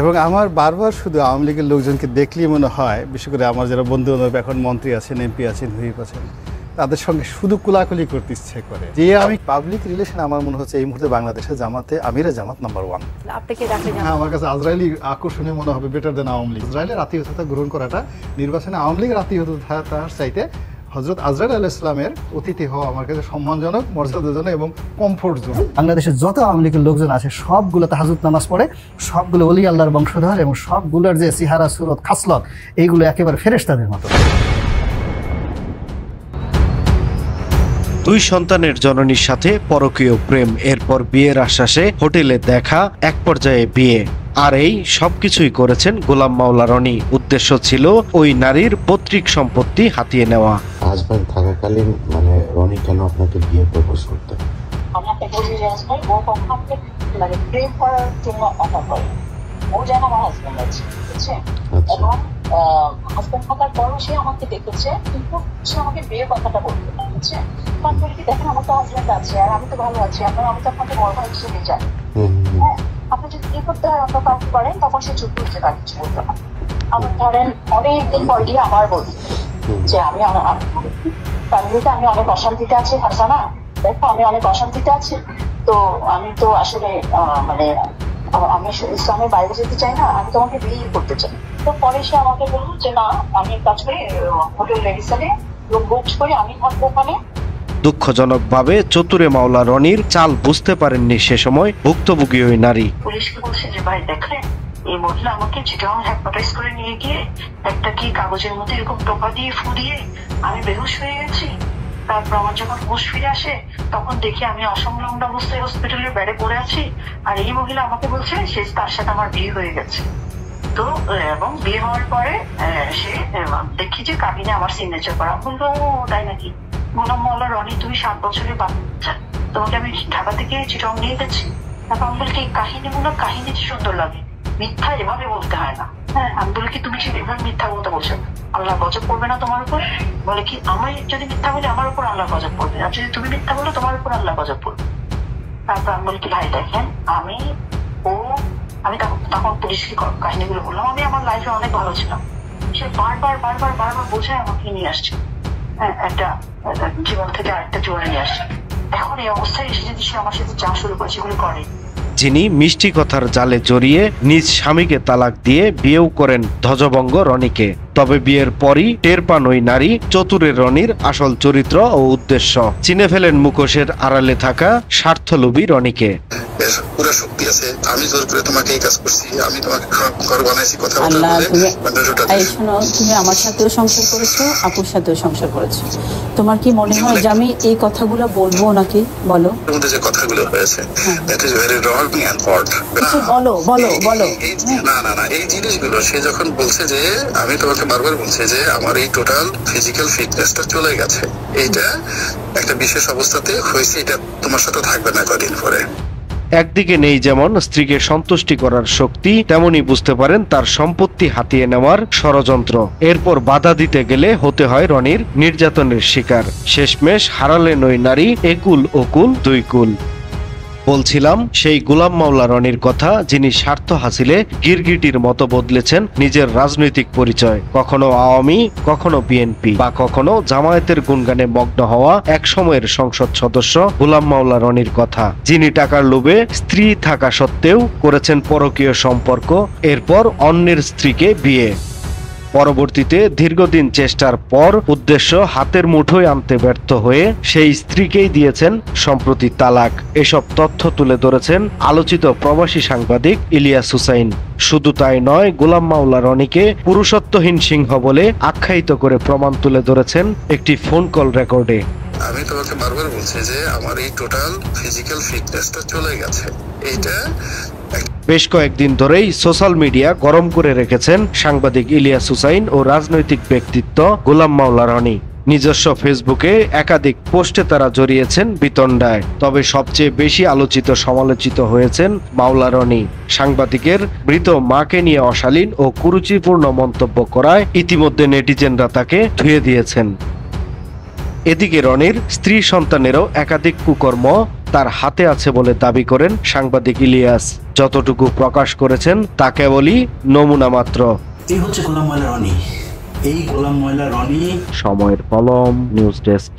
এবং আমার বারবার শুধু আওয়ামী লীগের লোকজনকে দেখলেই মনে হয়, বিশেষ করে আমার যারা বন্ধু বান্ধব এখন মন্ত্রী আছেন, এমপি আছেন, হুইপ আছেন, তাদের সঙ্গে শুধু কোলাকুলি করতে ইচ্ছে করে। যে আমি পাবলিক রিলেশন আমার মনে হচ্ছে এই মুহূর্তে বাংলাদেশে জামাতে আমিরে জামাত নাম্বার 1। আমার কাছে আজরাইলি আকর্ষণীয় মনে হবে বেটার দেন আওয়ামী লীগ। ইসরায়েলের আত্মীয়তা গ্রহণ করাটা নির্বাচনে আওয়ামী লীগের আত্মীয়তার চাইতে হযরত আজরাইল আলাইহিস সালামের অতিথি হওয়া আমার কাছে সম্মানজনক, মর্যাদাজনক এবং কমফোর্ট জোন। বাংলাদেশের যত আওয়ামী লীগের লোকজন আছে সবগুলো তাহাজ্জুদ নামাজ পড়ে, সবগুলো ওলি আল্লাহর বংশধর এবং সবগুলোর যে চেহারা সুরত খাসলত এইগুলো একেবারে ফেরেশতাদের মতো। দুই সন্তানের জননীর সাথে পরকীয় প্রেম, এরপর বিয়ের আশ্বাসে হোটেলে দেখা, এক পর্যায়ে বিয়ে। আর এই সবকিছুই করেছেন গোলাম মাওলা রনি। উদ্দেশ্য ছিল ওই নারীর পৈতৃক সম্পত্তি হাতিয়ে নেওয়া। হাজবেন্ড থাকাকালীন মানে রনি কেন আপনাকে বিয়ে প্রপোজ করতে? আমাকে বলি যে হাজবেন্ড ও কখনো মানে প্রেম করার জন্য অফার করে, ও যেন আমার হাজবেন্ড আছে, বুঝছেন? এবং হাজবেন্ড থাকার পরও সে আমাকে দেখেছে, কিন্তু সে আমাকে বিয়ের কথাটা বলতে, বুঝছেন? কারণ বলি কি, দেখেন আমার তো হাজবেন্ড আছে আর আমি তো ভালো আছি, আমি তো আপনাকে বড় ভাই হিসেবে জানি। হ্যাঁ, আপনি যদি বিয়ে করতে হয় আপনার কাউকে করেন, তখন সে চুপ করতে তার কিছু বলতে না। আমার ধরেন অনেকদিন পর গিয়ে আমার বলি যে আমি ফ্যামিলিতে আমি অনেক অশান্তিতে আছি, হাসানা দেখো আমি অনেক অশান্তিতে আছি, তো আমি তো আসলে মানে আমি ইসলামের বাইরে যেতে চাই না, আমি তোমাকে বিয়ে করতে চাই। তো পরে সে আমাকে বললো যে না, আমি কাজ করি হোটেল রেডিসনে রুম বুক করে আমি থাকবো ওখানে। দুঃখজনকভাবে চতুরে মাওলা রনির চাল বুঝতে পারেননি সে সময় ভুক্তভোগী ওই নারী। পুলিশকে বলছে যে ভাই দেখলেন এই মহিলা আমাকে চিটাং হ্যাপনোটাইজ করে নিয়ে গিয়ে একটা কি কাগজের মধ্যে এরকম টোপা দিয়ে ফু দিয়ে আমি বেহুশ হয়ে গেছি। তারপর আমার যখন হুঁশ ফিরে আসে তখন দেখি আমি অসংলগ্ন অবস্থায় হসপিটালের বেডে পড়ে আছি, আর এই মহিলা আমাকে বলছে সে তার সাথে আমার বিয়ে হয়ে গেছে। তো এবং বিয়ে হওয়ার পরে সে দেখি যে কাবিনে আমার সিগনেচার করা। বললো তাই নাকি? গোলাম মাওলা রনি, তুমি 7 বছরের বাচ্চা, তোমাকে আমি ঢাকা থেকে চিটাং নিয়ে গেছি। তারপর আমি বলি কি কাহিনীমূলক কাহিনী সুন্দর লাগে, মিথ্যা এভাবে বলতে হয় না। হ্যাঁ, আমি বলি কি তুমি এভাবে মিথ্যা বলতে বলছো, আল্লাহ গজব পড়বে না তোমার উপর? বলে কি আমি যদি মিথ্যা বলি আমার উপর আল্লাহ গজব পড়বে, আর যদি তুমি মিথ্যা বলো তোমার উপর আল্লাহ গজব পড়বে। তারপর আমি বলি কি ভাই দেখেন আমি তখন পুলিশকে কাহিনীগুলো বললাম, আমি আমার লাইফে অনেক ভালো ছিলাম, সে বারবার বারবার বারবার বোঝায় আমাকে নিয়ে আসছে, হ্যাঁ একটা জীবন থেকে আরেকটা জীবনে নিয়ে আসছে। এখন এই অবস্থায় এসে যদি সে আমার সাথে যা শুরু করে সেগুলো করে। যিনি মিষ্টি কথার জালে জড়িয়ে নিজ স্বামীকে তালাক দিয়ে বিয়েও করেন ধ্বজভঙ্গ রনিকে। তবে বিয়ের পরই টের পান ওই নারী চতুরের রনির আসল চরিত্র ও উদ্দেশ্য। চিনে ফেলেন মুখোশের আড়ালে থাকা স্বার্থলোভী রনিকে। পুরো শক্তি আছে, আমি জোর করে তোমাকে এই কাজ করছি, আমি তোমাকে ঘর বানাইছি, কথা বলে তুমি আমার সাথেও সংসার করেছো, আপুর সাথেও সংসার করেছো, তোমার কি মনে হয় যে আমি এই কথাগুলো বলবো নাকি? বলো যে কথাগুলো হয়েছে, that is very wrong and fault. বলো বলো বলো। না না না, এই জিনিসগুলো সে যখন বলছে যে আমি তোমাকে বারবার বলছে যে আমার এই টোটাল ফিজিক্যাল ফিটনেসটা চলে গেছে, এইটা একটা বিশেষ অবস্থাতে হয়েছে, এটা তোমার সাথে থাকবে না কদিন পরে। একদিকে নেই যেমন স্ত্রীকে সন্তুষ্টি করার শক্তি, তেমনি বুঝতে পারেন তার সম্পত্তি হাতিয়ে নেওয়ার ষড়যন্ত্র। এরপর বাধা দিতে গেলে হতে হয় রনির নির্যাতনের শিকার। শেষমেশ হারালেন ওই নারী একুল ওকুল দুই কুল। বলছিলাম সেই গোলাম মাওলা রনির কথা, যিনি স্বার্থ হাসিলে গিরগিটির মতো বদলেছেন নিজের রাজনৈতিক পরিচয়। কখনো আওয়ামী, কখনো বিএনপি, বা কখনো জামায়াতের গুণগানে মগ্ন হওয়া এক সময়ের সংসদ সদস্য গোলাম মাওলা রনির কথা, যিনি টাকার লোভে স্ত্রী থাকা সত্ত্বেও করেছেন পরকীয় সম্পর্ক, এরপর অন্যের স্ত্রীকে বিয়ে। পরবর্তীতে দীর্ঘদিন চেষ্টার পর উদ্দেশ্য হাতের মুঠোয় আনতে ব্যর্থ হয়ে সেই স্ত্রীকেই দিয়েছেন সম্প্রতি তালাক। এসব তথ্য তুলে ধরেছেন আলোচিত প্রবাসী সাংবাদিক ইলিয়াস হুসাইন। শুধু তাই নয়, গোলাম মাওলা রনিকে পুরুষত্বহীন সিংহ বলে আখ্যায়িত করে প্রমাণ তুলে ধরেছেন একটি ফোন কল রেকর্ডে। আমি তোমাকে বারবার বলছি যে আমার এই টোটাল ফিজিক্যাল ফিটনেসটা চলে গেছে, এইটা বেশ কয়েকদিন ধরেই সোশ্যাল মিডিয়া গরম করে রেখেছেন সাংবাদিক ইলিয়াস হুসাইন ও রাজনৈতিক ব্যক্তিত্ব গোলাম মাওলা রনি। নিজস্ব ফেসবুকে একাধিক পোস্টে তারা জড়িয়েছেন বিতণ্ডায়। তবে সবচেয়ে বেশি আলোচিত সমালোচিত হয়েছেন মাওলা রনি। সাংবাদিকের মৃত মাকে নিয়ে অশালীন ও কুরুচিপূর্ণ মন্তব্য করায় ইতিমধ্যে নেটিজেনরা তাকে ধুয়ে দিয়েছেন। এদিকে রনির স্ত্রী সন্তানেরও একাধিক কুকর্ম তার হাতে আছে বলে দাবি করেন সাংবাদিক ইলিয়াস। যতটুকু প্রকাশ করেছেন তা কেবলই নমুনা মাত্র। এই হচ্ছে গোলাম ময়লা রনি। এই গোলাম ময়লা রনি। সময়ের কলম, নিউজ ডেস্ক।